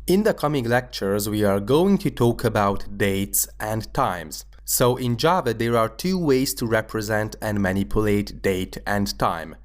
In the coming lectures, we are going to talk about dates and times. So in Java, there are two ways to represent and manipulate date and time.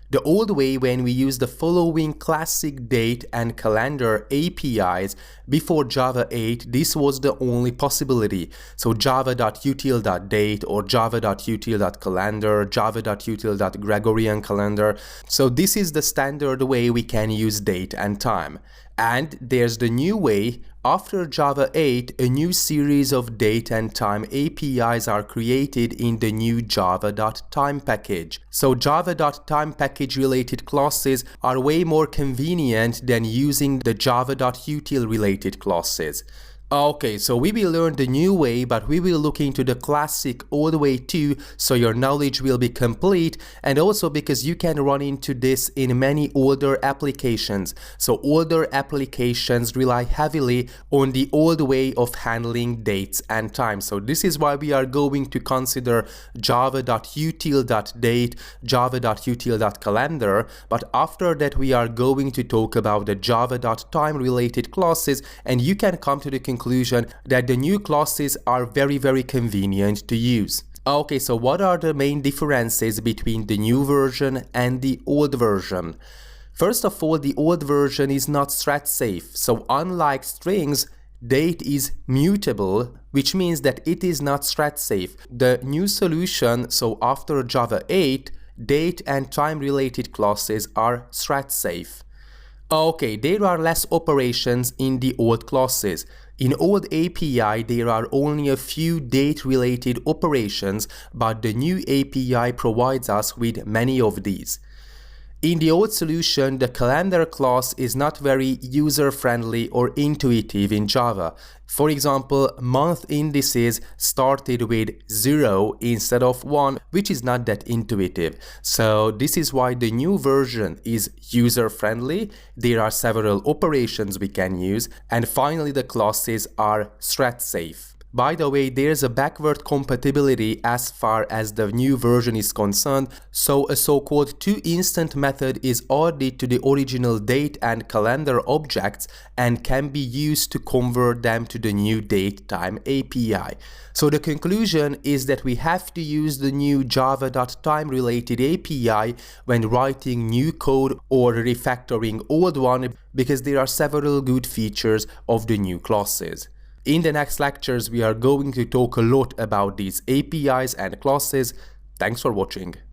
The old way, when we use the following classic date and calendar APIs before Java 8, this was the only possibility. So java.util.date or java.util.calendar, java.util.gregorian calendar. So this is the standard way we can use date and time. And there's the new way. After Java 8, a new series of date and time APIs are created in the new java.time package. So java.time package related classes are way more convenient than using the java.util related classes. Okay, so we will learn the new way, but we will look into the classic old way too, so your knowledge will be complete, and also because you can run into this in many older applications. So older applications rely heavily on the old way of handling dates and time. So this is why we are going to consider java.util.date, java.util.calendar, but after that we are going to talk about the java.time related classes, and you can come to the conclusion that the new classes are very convenient to use. Okay, so what are the main differences between the new version and the old version? First of all, the old version is not thread safe. So unlike strings, date is mutable, which means that it is not thread safe. The new solution, so after Java 8, date and time related classes are thread safe. Okay, there are less operations in the old classes. In old API, there are only a few date-related operations, but the new API provides us with many of these. In the old solution, the calendar class is not very user-friendly or intuitive in Java. For example, month indices started with 0 instead of 1, which is not that intuitive. So this is why the new version is user-friendly. There are several operations we can use, and finally the classes are thread-safe. By the way, there's a backward compatibility as far as the new version is concerned, so a so-called toInstant method is added to the original date and calendar objects and can be used to convert them to the new date-time API. So the conclusion is that we have to use the new java.time related API when writing new code or refactoring old one, because there are several good features of the new classes. In the next lectures, we are going to talk a lot about these APIs and classes. Thanks for watching.